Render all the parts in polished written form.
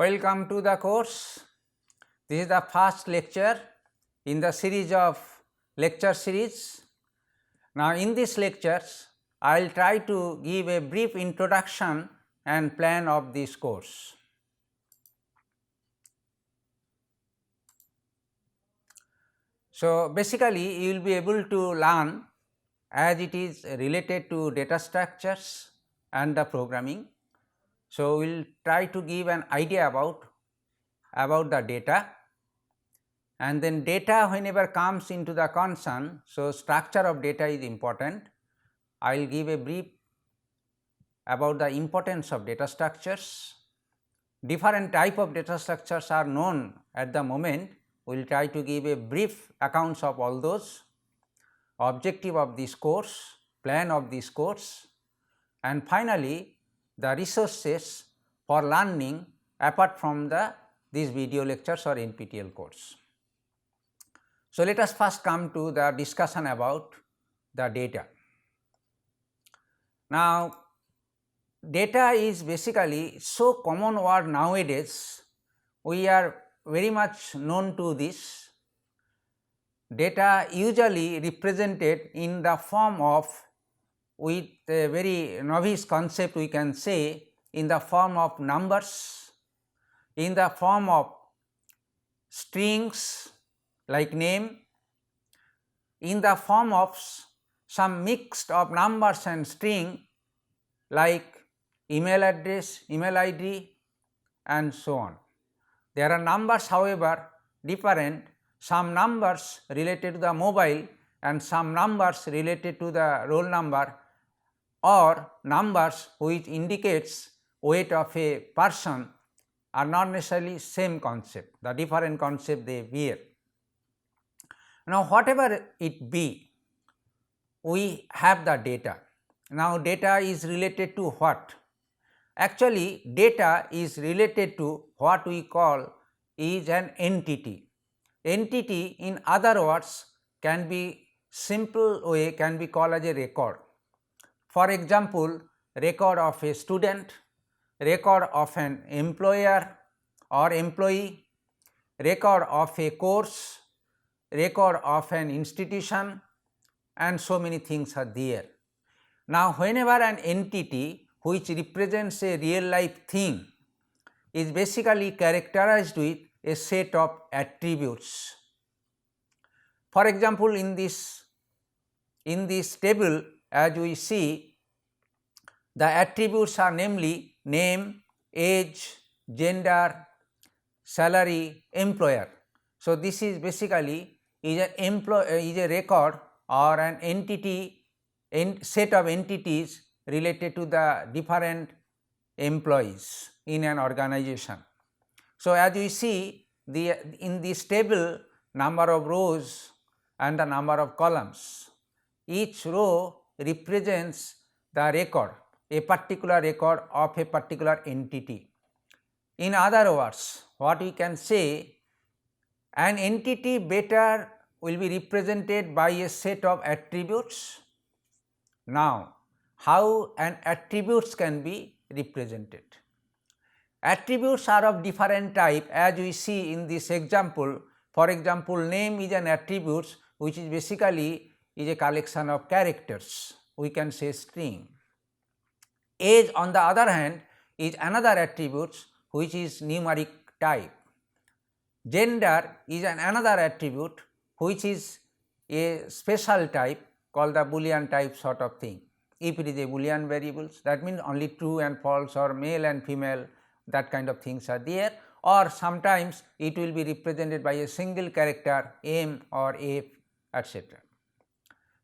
Welcome to the course. This is the first lecture in the series of lecture series. Now, in these lectures, I will try to give a brief introduction and plan of this course. So, basically you will be able to learn as it is related to data structures and the programming. So, we will try to give an idea about the data, and then data whenever comes into the concern. So, structure of data is important. I will give a brief about the importance of data structures. Different type of data structures are known at the moment. We will try to give a brief accounts of all those, objective of this course, plan of this course, and finally, the resources for learning apart from these video lectures or NPTEL course. So, let us first come to the discussion about the data. Now, data is basically so common word nowadays, we are very much known to this. Data usually represented in the form of, with a very novice concept we can say, in the form of numbers, in the form of strings like name, in the form of some mix of numbers and string like email address, email ID and so on. There are numbers, however, different, some numbers related to the mobile and some numbers related to the roll number, or numbers which indicates weight of a person are not necessarily same concept, the different concept they bear. Now, whatever it be, we have the data. Now, data is related to what? Actually, data is related to what we call is an entity. Entity, in other words, can be simple way can be called as a record. For example, record of a student, record of an employer or employee, record of a course, record of an institution, and so many things are there. Now, whenever an entity which represents a real life thing is basically characterized with a set of attributes. For example, in this table, as we see, the attributes are namely name, age, gender, salary, employer. So, this is basically is a record or an entity set of entities related to the different employees in an organization. So, as we see in this table, number of rows and the number of columns, each row represents the record, a particular record of a particular entity. In other words, what we can say, an entity better will be represented by a set of attributes. Now, how an attributes can be represented? Attributes are of different type, as we see in this example. For example, name is an attribute which is basically is a collection of characters, we can say string. Age, on the other hand, is another attribute which is numeric type. Gender is another attribute which is a special type called the Boolean type sort of thing. If it is a Boolean variables, that means only true and false or male and female, that kind of things are there, or sometimes it will be represented by a single character M or F, etc.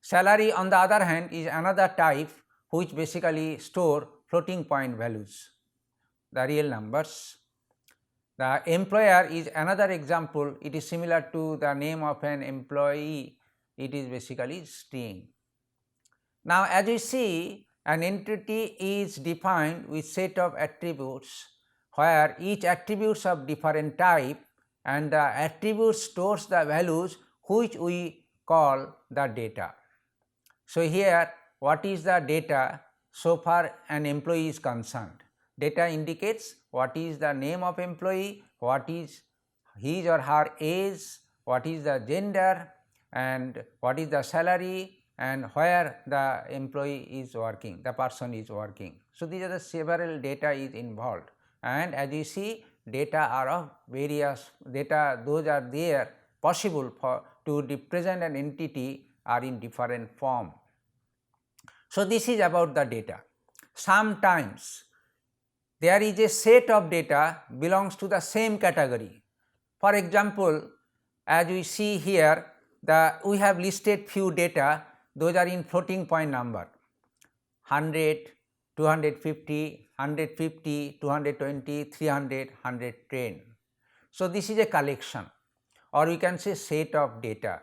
Salary, on the other hand, is another type which basically store floating point values, the real numbers. The employer is another example, it is similar to the name of an employee, it is basically string. Now, as we see, an entity is defined with set of attributes where each attributes of different type, and the attribute stores the values which we call the data. So, here what is the data so far an employee is concerned? Data indicates what is the name of employee, what is his or her age, what is the gender, and what is the salary, and where the employee is working, the person is working. So, these are the several data is involved, and as you see, data are of various data, those are there possible for to represent an entity are in different form. So, this is about the data. Sometimes there is a set of data belongs to the same category. For example, as we see here, we have listed few data, those are in floating point number 100, 250, 150, 220, 300, 110. So, this is a collection, or we can say set of data,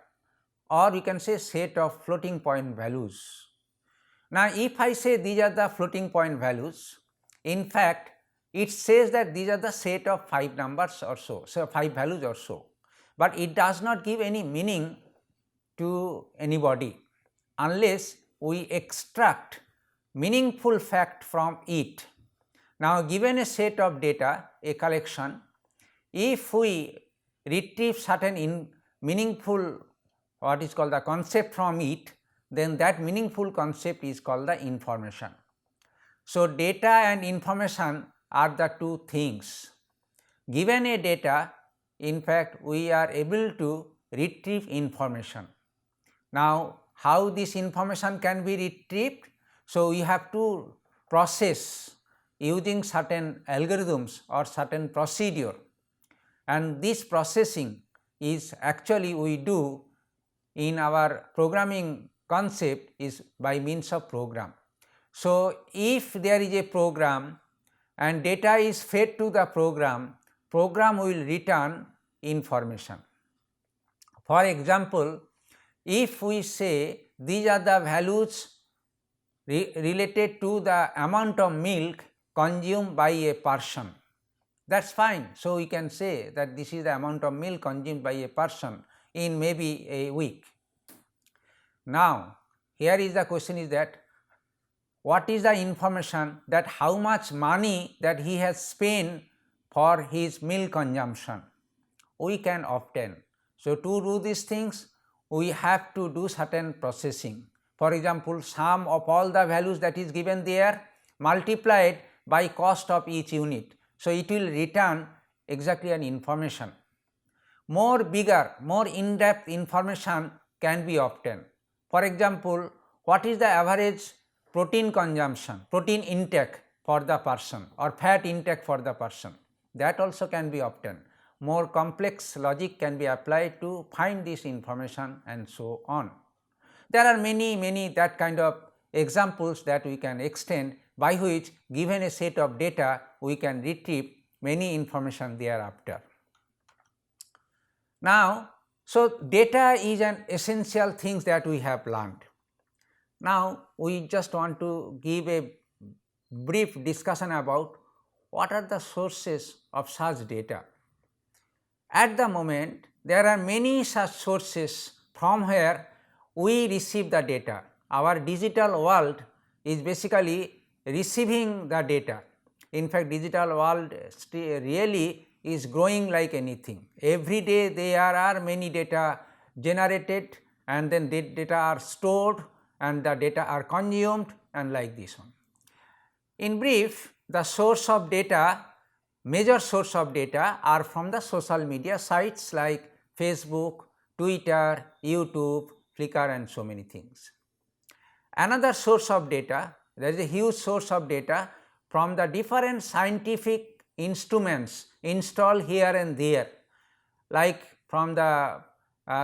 or we can say set of floating point values. Now, if I say these are the floating point values, in fact it says that these are the set of 5 numbers or so 5 values or so, but it does not give any meaning to anybody unless we extract meaningful fact from it. Now, given a set of data, a collection, if we retrieve certain meaningful what is called the concept from it, then that meaningful concept is called the information. So, data and information are the two things. Given a data, in fact we are able to retrieve information. Now, how this information can be retrieved? So, we have to process using certain algorithms or certain procedure, and this processing is actually we do in our programming concept is by means of program. So, if there is a program and data is fed to the program, program will return information. For example, if we say these are the values related to the amount of milk consumed by a person, that is fine. So, we can say that this is the amount of milk consumed by a person in maybe a week. Now, here is the question is that what is the information that how much money that he has spent for his milk consumption, we can obtain. So, to do these things we have to do certain processing. For example, sum of all the values that is given there multiplied by cost of each unit. So, it will return exactly an information. More bigger, more in-depth information can be obtained. For example, what is the average protein consumption, protein intake for the person, or fat intake for the person, that also can be obtained. More complex logic can be applied to find this information and so on. There are many that kind of examples that we can extend, by which given a set of data we can retrieve many information thereafter. Now, so data is an essential things that we have learned. Now, we just want to give a brief discussion about what are the sources of such data. At the moment, there are many such sources from where we receive the data. Our digital world is basically receiving the data. In fact, digital world really is growing like anything. Every day there are many data generated, and then the data are stored and the data are consumed, and like this one. In brief, the source of data, major source of data are from the social media sites like Facebook, Twitter, YouTube, Flickr, and so many things. Another source of data, there is a huge source of data from the different scientific instruments installed here and there, like from the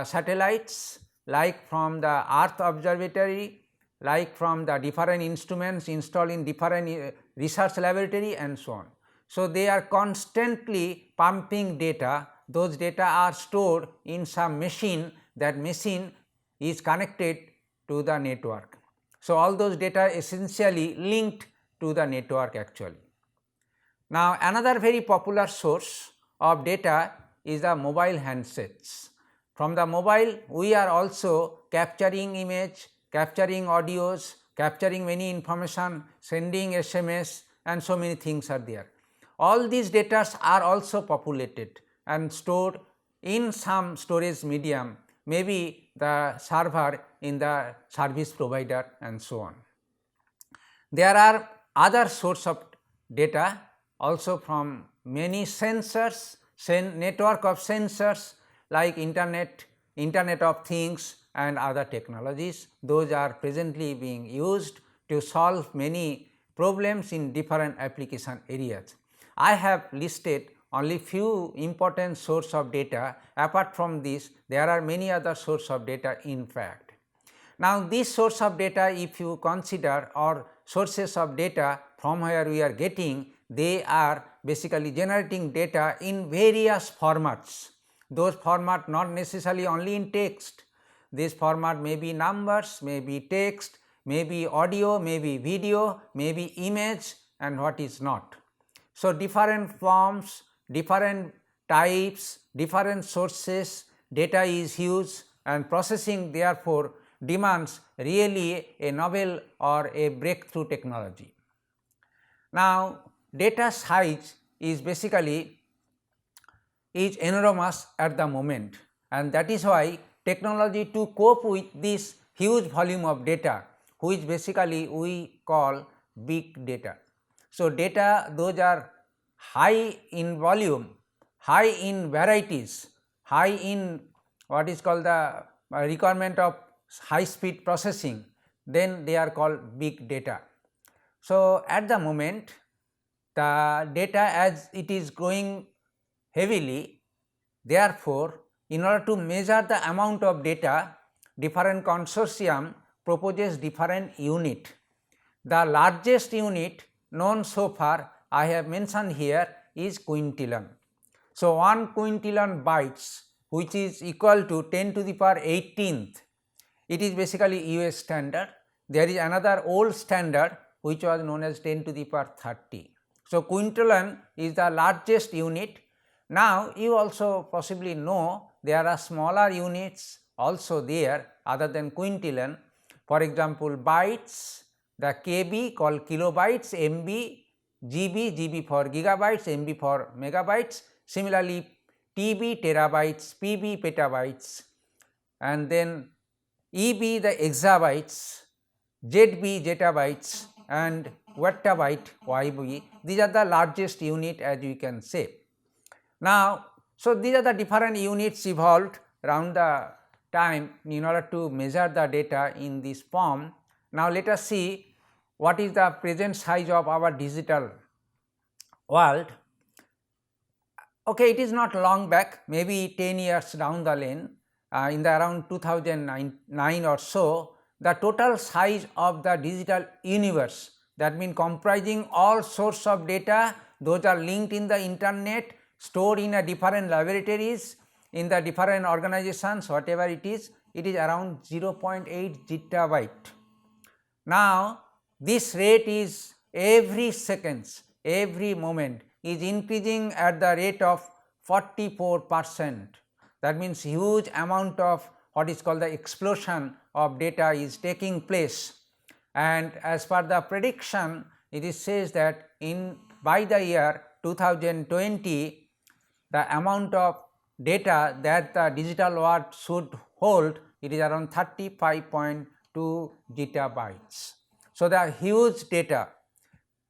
satellites, like from the Earth Observatory, like from the different instruments installed in different research laboratory, and so on. So, they are constantly pumping data. Those data are stored in some machine, that machine is connected to the network. So, all those data essentially linked to the network actually. Now, another very popular source of data is the mobile handsets. From the mobile we are also capturing image, capturing audios, capturing many information, sending SMS, and so many things are there. all these data are also populated and stored in some storage medium, maybe the server in the service provider and so on. There are other source of data also from many sensors, network of sensors like internet of things and other technologies. Those are presently being used to solve many problems in different application areas. I have listed only few important source of data. Apart from this, there are many other source of data in fact. Now, this source of data, if you consider, or sources of data from where we are getting, they are basically generating data in various formats. Those format not necessarily only in text, this format may be numbers, may be text, may be audio, may be video, may be image and what is not. So, different forms, different types, different sources, data is used and processing therefore demands really a novel or a breakthrough technology. Now, data size is basically enormous at the moment, and that is why technology to cope with this huge volume of data, which basically we call big data. So, data those are high in volume, high in varieties, high in what is called the requirement of high speed processing, then they are called big data. So, at the moment the data as it is growing heavily, therefore, in order to measure the amount of data, different consortium proposes different unit. The largest unit known so far I have mentioned here is quintillion. So, 1 quintillion bytes, which is equal to 10 to the power 18th, it is basically US standard. There is another old standard which was known as 10 to the power 30. So, quintillion is the largest unit. Now, you also possibly know there are smaller units also there other than quintillion. For example, bytes, the KB called kilobytes, MB, GB for gigabytes, MB for megabytes. Similarly, TB terabytes, PB petabytes, and then EB the exabytes, ZB zettabytes and wattabyte YB. These are the largest unit as you can say. Now, so these are the different units evolved around the time in order to measure the data in this form. Now, let us see what is the present size of our digital world. Okay, it is not long back, maybe 10 years down the lane, in the around 2009 or so, the total size of the digital universe, that means comprising all source of data, those are linked in the internet, stored in a different laboratories, in the different organizations, whatever it is around 0.8 zettabyte. Now, this rate is every seconds, every moment is increasing at the rate of 44%. That means huge amount of what is called the explosion of data is taking place, and as per the prediction it is says that by the year 2020 the amount of data that the digital world should hold, it is around 35.2 zettabytes. So, the huge data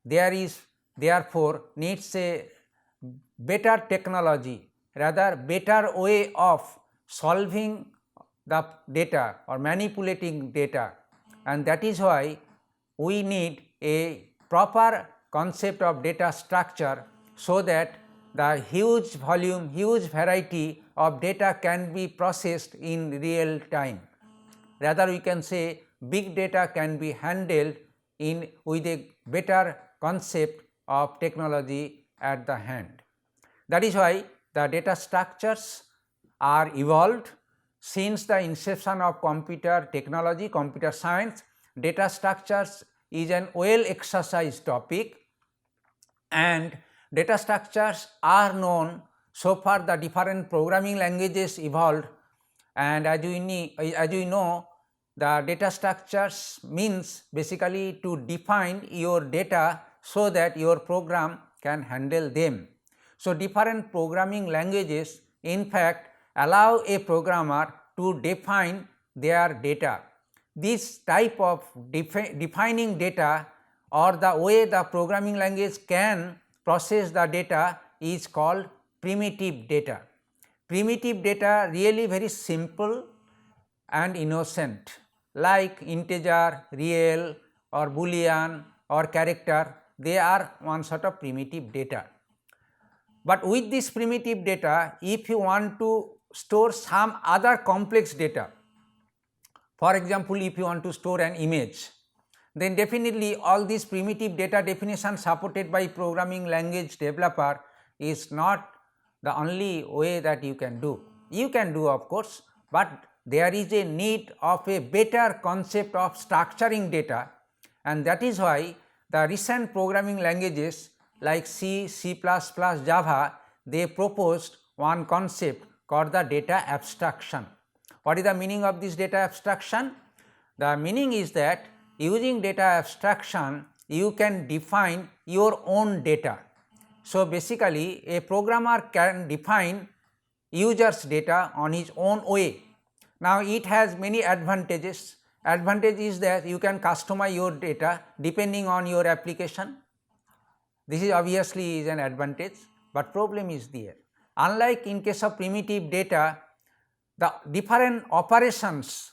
there is therefore needs a better technology, rather better way of solving the data or manipulating data, and that is why we need a proper concept of data structure, so that the huge volume, huge variety of data can be processed in real time. Rather we can say big data can be handled with a better concept of technology at the hand. That is why the data structures are evolved since the inception of computer technology, computer science. Data structures is an well exercised topic, and data structures are known. So far the different programming languages evolved, and as you know, the data structures means basically to define your data so that your program can handle them. So, different programming languages in fact allow a programmer to define their data. This type of defining data or the way the programming language can process the data is called primitive data. Primitive data really very simple and innocent, like integer, real or boolean or character, they are one sort of primitive data. But with this primitive data, if you want to store some other complex data, for example, if you want to store an image, then definitely all these primitive data definitions supported by programming language developer is not the only way that you can do. You can do of course, but there is a need of a better concept of structuring data, and that is why the recent programming languages like C, C++, Java, they proposed one concept called the data abstraction. What is the meaning of this data abstraction? The meaning is that using data abstraction you can define your own data. So, basically a programmer can define user's data on his own way. Now, it has many advantages. Advantage is that you can customize your data depending on your application. This is obviously is an advantage, but problem is there. Unlike in case of primitive data, the different operations,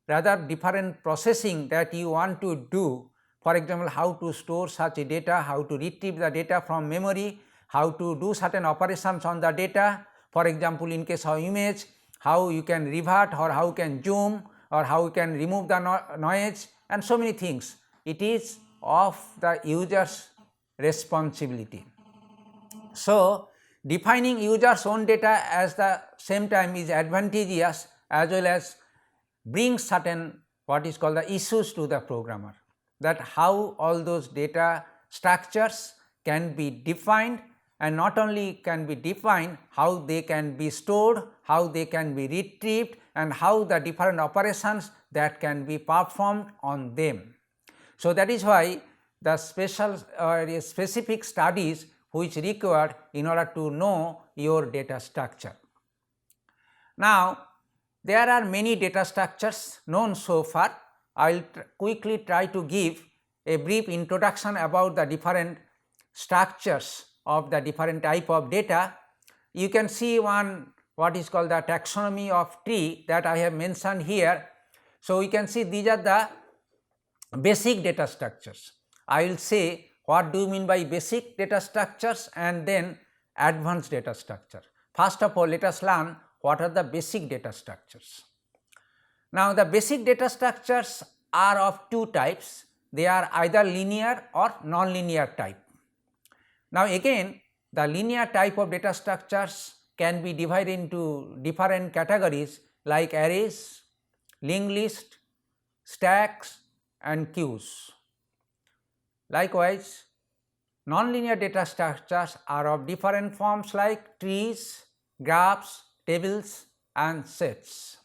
rather different processing that you want to do, for example, how to store such a data, how to retrieve the data from memory, how to do certain operations on the data, for example, in case of image, how you can revert or how you can zoom or how you can remove the noise and so many things. It is of the user's responsibility. So, defining user's own data at the same time is advantageous as well as brings certain what is called the issues to the programmer, that how all those data structures can be defined, and not only can be defined, how they can be stored, how they can be retrieved, and how the different operations that can be performed on them. So, that is why the specific studies which required in order to know your data structure. Now, there are many data structures known so far. I will quickly try to give a brief introduction about the different structures of the different type of data. You can see one what is called the taxonomy of tree that I have mentioned here. So, we can see these are the basic data structures. I will say what do you mean by basic data structures and then advanced data structure. First of all, let us learn what are the basic data structures. Now, the basic data structures are of two types. They are either linear or non-linear type. Now, again the linear type of data structures can be divided into different categories like arrays, linked list, stacks and queues. Likewise, non-linear data structures are of different forms like trees, graphs, tables and sets.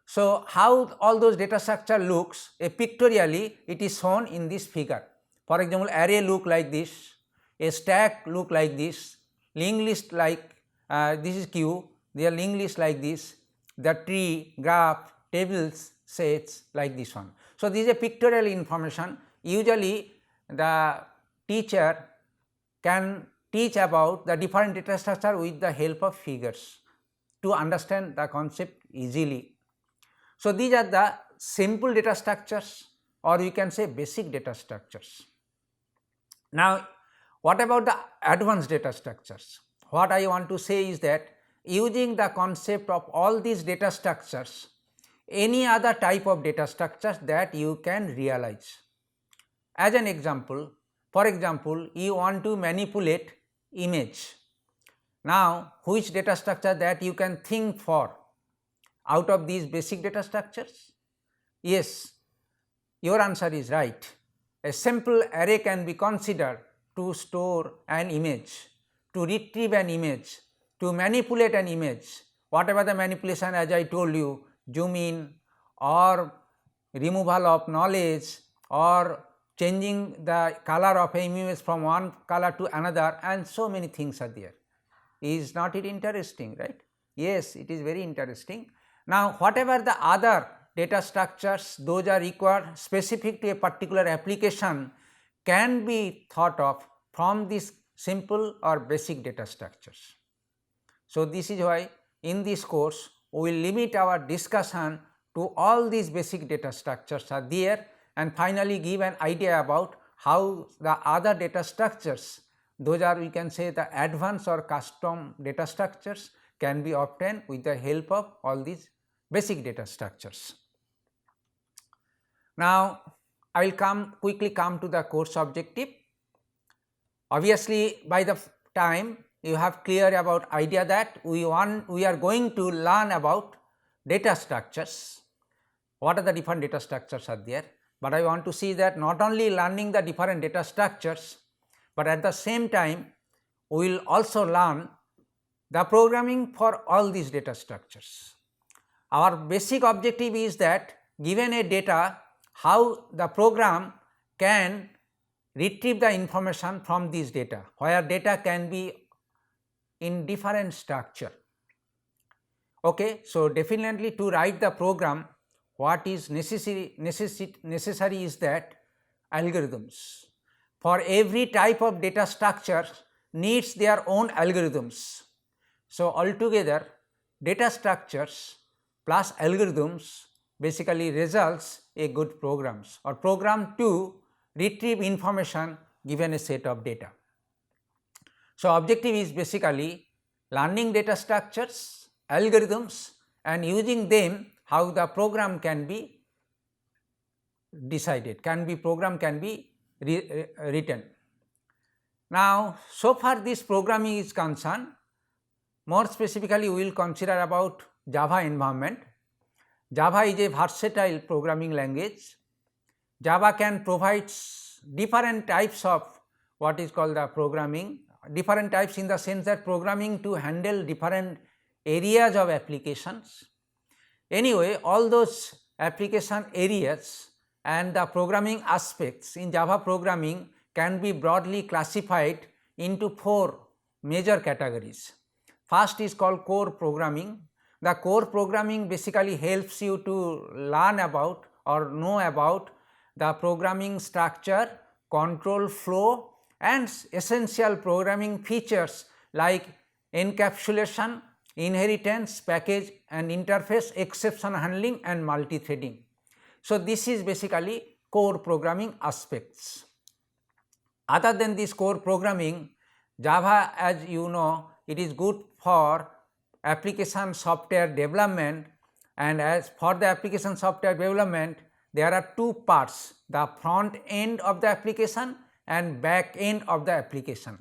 So, how all those data structure looks pictorially, it is shown in this figure. For example, array look like this, a stack look like this, linked list like this is queue, their linked list like this, the tree, graph, tables, sets like this one. So, this is a pictorial information. Usually the teacher can teach about the different data structure with the help of figures to understand the concept easily. So, these are the simple data structures or we can say basic data structures. Now, what about the advanced data structures? What I want to say is that using the concept of all these data structures, any other type of data structures that you can realize. As an example, for example, you want to manipulate image. Now, which data structure that you can think for out of these basic data structures? Yes, your answer is right. A simple array can be considered to store an image, to retrieve an image, to manipulate an image, whatever the manipulation as I told you, zoom in or removal of knowledge or changing the color of a image from one color to another, and so many things are there. Is not it interesting, right? Yes, it is very interesting. Now, whatever the other data structures, those are required specific to a particular application, can be thought of from these simple or basic data structures. So, this is why in this course we will limit our discussion to all these basic data structures are there, and finally give an idea about how the other data structures, those are we can say the advanced or custom data structures, can be obtained with the help of all these basic data structures. Now, I will quickly come to the course objective. Obviously, by the time you have clear about idea that we are going to learn about data structures, what are the different data structures are there, but I want to see that not only learning the different data structures, but at the same time we will also learn the programming for all these data structures. Our basic objective is that given a data, how the program can retrieve the information from this data, where data can be in different structure. Okay, so definitely to write the program, what is necessary is that algorithms. For every type of data structure needs their own algorithms. So, altogether data structures plus algorithms basically results a good programs or program to retrieve information given a set of data. So, objective is basically learning data structures, algorithms, and using them how the program can be decided, program can be written. Now, so far this programming is concerned, more specifically we will consider about Java environment. Java is a versatile programming language. Java can provide different types of what is called the programming, different types in the sense that programming to handle different areas of applications. Anyway, all those application areas and the programming aspects in Java programming can be broadly classified into 4 major categories. First is called core programming. The core programming basically helps you to learn about or know about the programming structure, control flow, and essential programming features like encapsulation, inheritance, package and interface, exception handling and multi-threading. So, this is basically core programming aspects. Other than this core programming, Java, as you know, it is good for application software development, and as for the application software development there are 2 parts, the front end of the application and back end of the application.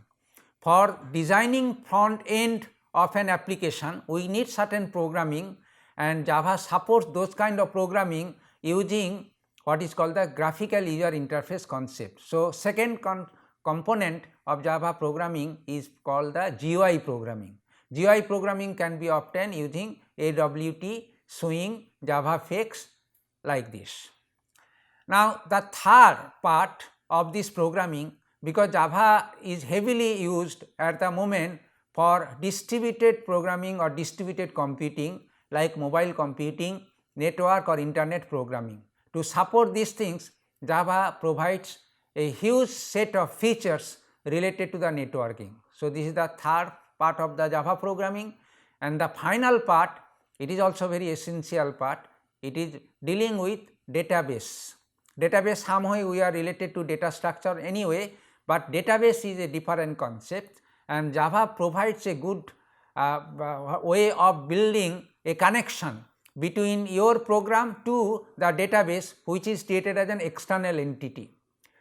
For designing front end of an application we need certain programming, and Java supports those kind of programming using what is called the graphical user interface concept. So, second component of Java programming is called the GUI programming. GUI programming can be obtained using AWT, Swing, JavaFX like this. Now, the third part of this programming, because Java is heavily used at the moment for distributed programming or distributed computing like mobile computing, network or internet programming. To support these things, Java provides a huge set of features related to the networking. So, this is the third part of the Java programming, and the final part, it is also very essential part, it is dealing with database. Database somehow we are related to data structure anyway, but database is a different concept, and Java provides a good way of building a connection between your program to the database which is treated as an external entity.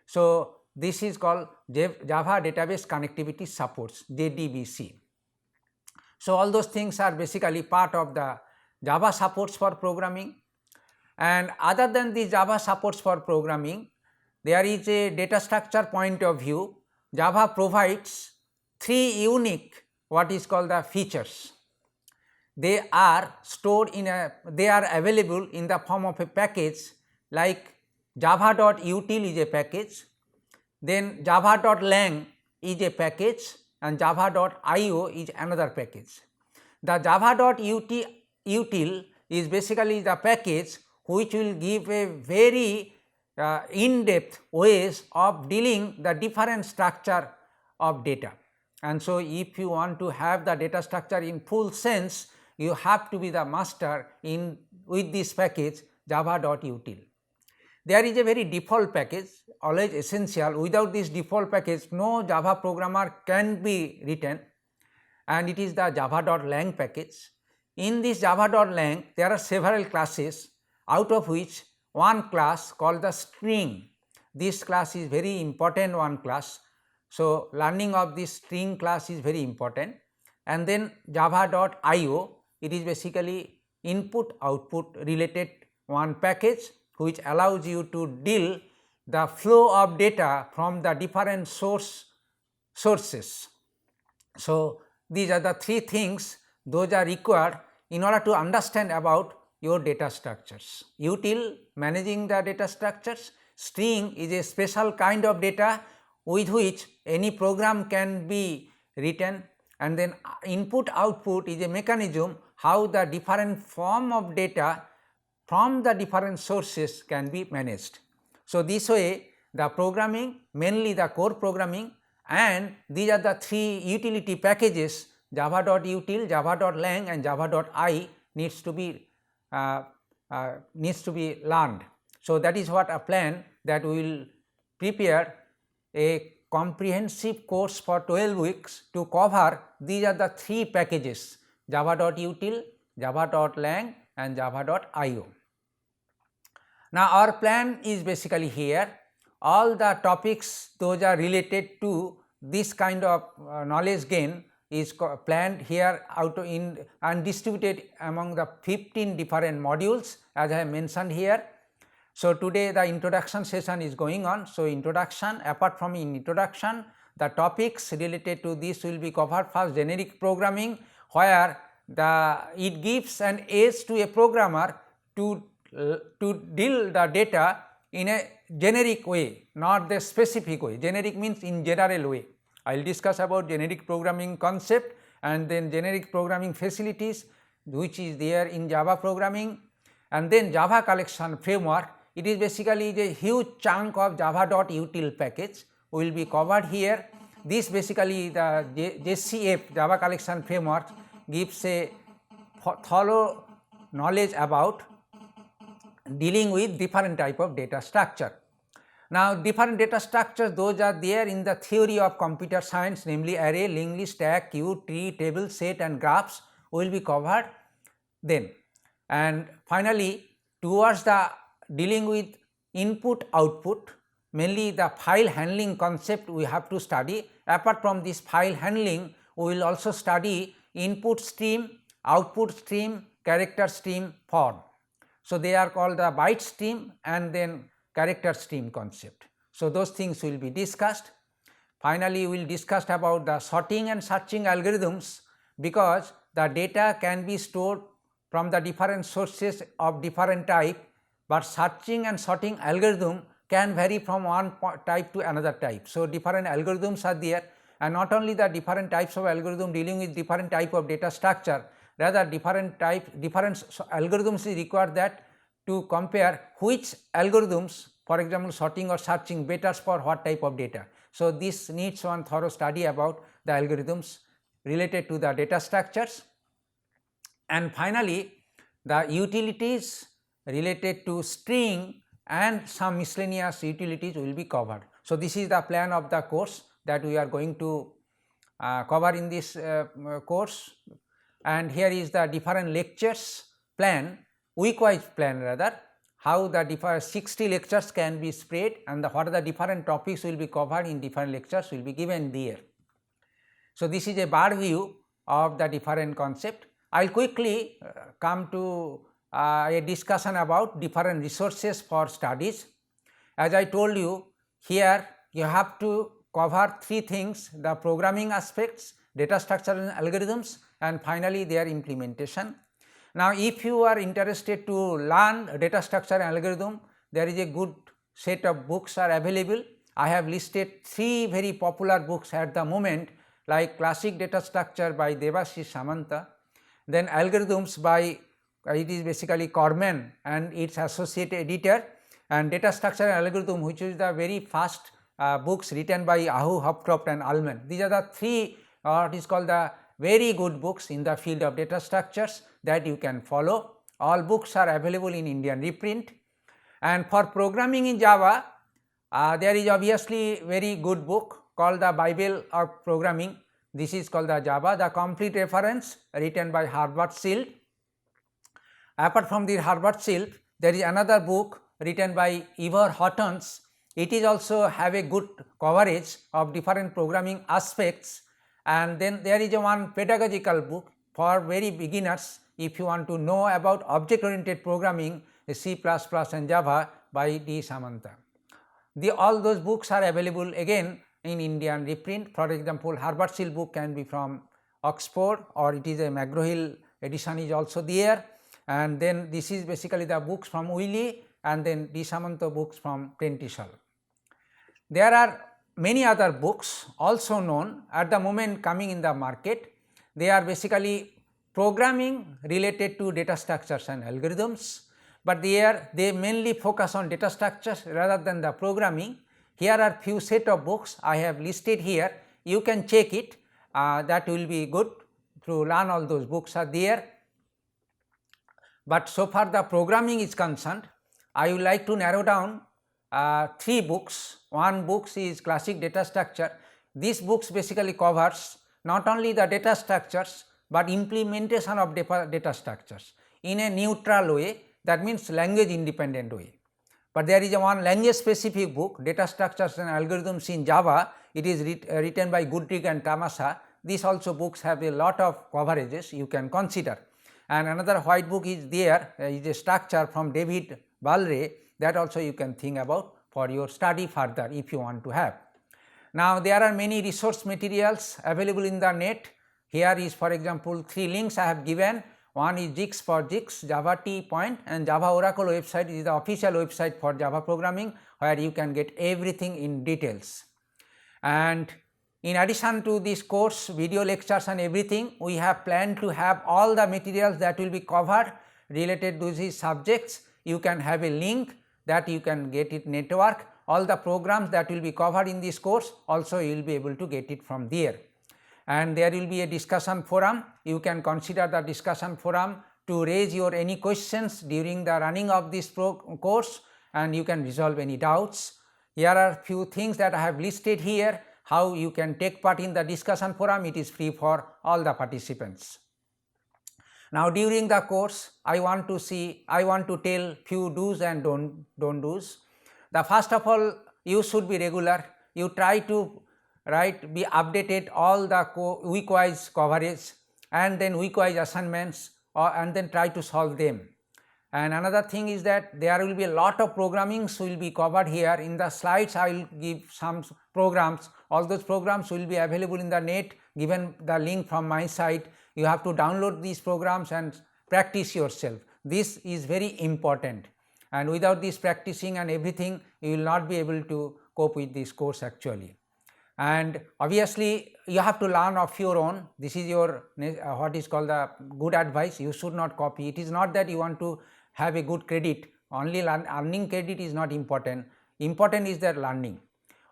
So, this is called Java Database Connectivity Supports, JDBC. So, all those things are basically part of the Java supports for programming, and other than the Java supports for programming, there is a data structure point of view. Java provides 3 unique what is called the features. They are stored in they are available in the form of a package like java.util is a package, then java.lang is a package and java.io is another package. The java.util is basically the package which will give a very in-depth ways of dealing the different structure of data. And so, if you want to have the data structure in full sense, you have to be the master in with this package java.util. There is a very default package always essential. Without this default package no Java programmer can be written, and it is the java.lang package. In this java.lang there are several classes, out of which one class called the string. This class is very important one class. So, learning of this string class is very important, and then java.io, it is basically input output related one package which allows you to deal the flow of data from the different sources. So, these are the three things those are required in order to understand about your data structures. Util, managing the data structures, string is a special kind of data with which any program can be written, and then input output is a mechanism how the different form of data from the different sources can be managed. So, this way the programming, mainly the core programming, and these are the three utility packages java.util, java.lang and java.i needs to be learned. So, that is what a plan that we will prepare a comprehensive course for 12 weeks to cover these are the three packages java.util, java.lang and java.io. Now, our plan is basically here, all the topics those are related to this kind of knowledge gain is planned here out in and distributed among the 15 different modules as I have mentioned here. So, today the introduction session is going on. So, introduction, apart from introduction, the topics related to this will be covered. First, generic programming, where it gives an edge to a programmer to deal the data in a generic way, not the specific way. Generic means in general way. I will discuss about generic programming concept and then generic programming facilities which is there in Java programming, and then Java collection framework. It is basically a huge chunk of java.util package will be covered here. This basically the JCF Java collection framework gives a thorough knowledge about dealing with different type of data structure. Now, different data structures those are there in the theory of computer science, namely array, linked list, stack, queue, tree, table, set and graphs will be covered then. And finally, towards the dealing with input output, mainly the file handling concept we have to study. Apart from this file handling, we will also study input stream, output stream, character stream form. So, they are called the byte stream and then character stream concept. So, those things will be discussed. Finally, we will discuss about the sorting and searching algorithms, because the data can be stored from the different sources of different type, but searching and sorting algorithm can vary from one type to another type. So, different algorithms are there, and not only the different types of algorithm dealing with different type of data structure, rather different algorithms is required that to compare which algorithms, for example sorting or searching, better for what type of data. So, this needs one thorough study about the algorithms related to the data structures. And finally, the utilities related to string and some miscellaneous utilities will be covered. So, this is the plan of the course that we are going to cover in this course, and here is the different lectures plan, week-wise plan rather, how the 60 lectures can be spread and what are the different topics will be covered in different lectures will be given there. So, this is a broad view of the different concept. I will quickly come to a discussion about different resources for studies. As I told you, here you have to cover three things: the programming aspects, data structure and algorithms, and finally their implementation. Now, if you are interested to learn data structure and algorithm, there is a good set of books are available. I have listed 3 very popular books at the moment, like Classic Data Structure by Debashish Samanta, then Algorithms by it is basically Corman and its associate editor, and Data Structure and Algorithm, which is the very first books written by Ahu, Hopcroft and Ullman. These are the 3 what is called the very good books in the field of data structures that you can follow. All books are available in Indian reprint. And for programming in Java, there is obviously very good book called the Bible of Programming. This is called the Java, the complete reference, written by Herbert Schild. Apart from the Herbert Schild, there is another book written by Ivor Hortons. It is also have a good coverage of different programming aspects. And then there is a one pedagogical book for very beginners, if you want to know about object oriented programming, C++ and Java by D. Samanta. All those books are available again in Indian reprint. For example, Herbert Schild book can be from Oxford, or it is a McGraw-Hill edition is also there, and then this is basically the books from Wiley, and then D. Samanta books from Prentice Hall. There are many other books also known at the moment coming in the market. They are basically programming related to data structures and algorithms, but they mainly focus on data structures rather than the programming. Here are few set of books I have listed here. You can check it, that will be good to learn. All those books are there. But so far the programming is concerned, I would like to narrow down 3 books. One book is Classic Data Structure. This book basically covers not only the data structures, but implementation of data structures in a neutral way, that means language independent way. But there is a one language specific book, Data Structures and Algorithms in Java. It is written by Goodrich and Tamasa. These also books have a lot of coverages you can consider. And another white book is there, is a structure from David Balray, that also you can think about for your study further if you want to have. Now there are many resource materials available in the net. Here is for example 3 links I have given. One is Jigs for Jigs, Java T Point, and Java Oracle website is the official website for Java programming, where you can get everything in details. And in addition to this course, video lectures and everything, we have planned to have all the materials that will be covered related to these subjects. You can have a link that you can get it network. All the programs that will be covered in this course also you will be able to get it from there. And there will be a discussion forum. You can consider the discussion forum to raise your any questions during the running of this course, and you can resolve any doubts. Here are few things that I have listed here, how you can take part in the discussion forum. It is free for all the participants. Now during the course, I want to tell few do's and don't do's. The first of all, you should be regular. You try to be updated all the week wise coverage and then week wise assignments, and then try to solve them. And another thing is that there will be a lot of programmings will be covered here. In the slides I will give some programs. All those programs will be available in the net, given the link from my site. You have to download these programs and practice yourself. This is very important, and without this practicing and everything, you will not be able to cope with this course actually. And obviously you have to learn of your own. This is your what is called the good advice. You should not copy. It is not that you want to have a good credit. Only earning credit is not important. Important is that learning.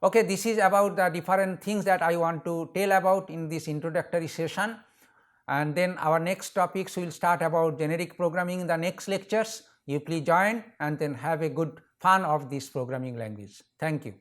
Okay, this is about the different things that I want to tell about in this introductory session, and then our next topics will start about generic programming in the next lectures. You please join and then have a good fun of this programming language. Thank you.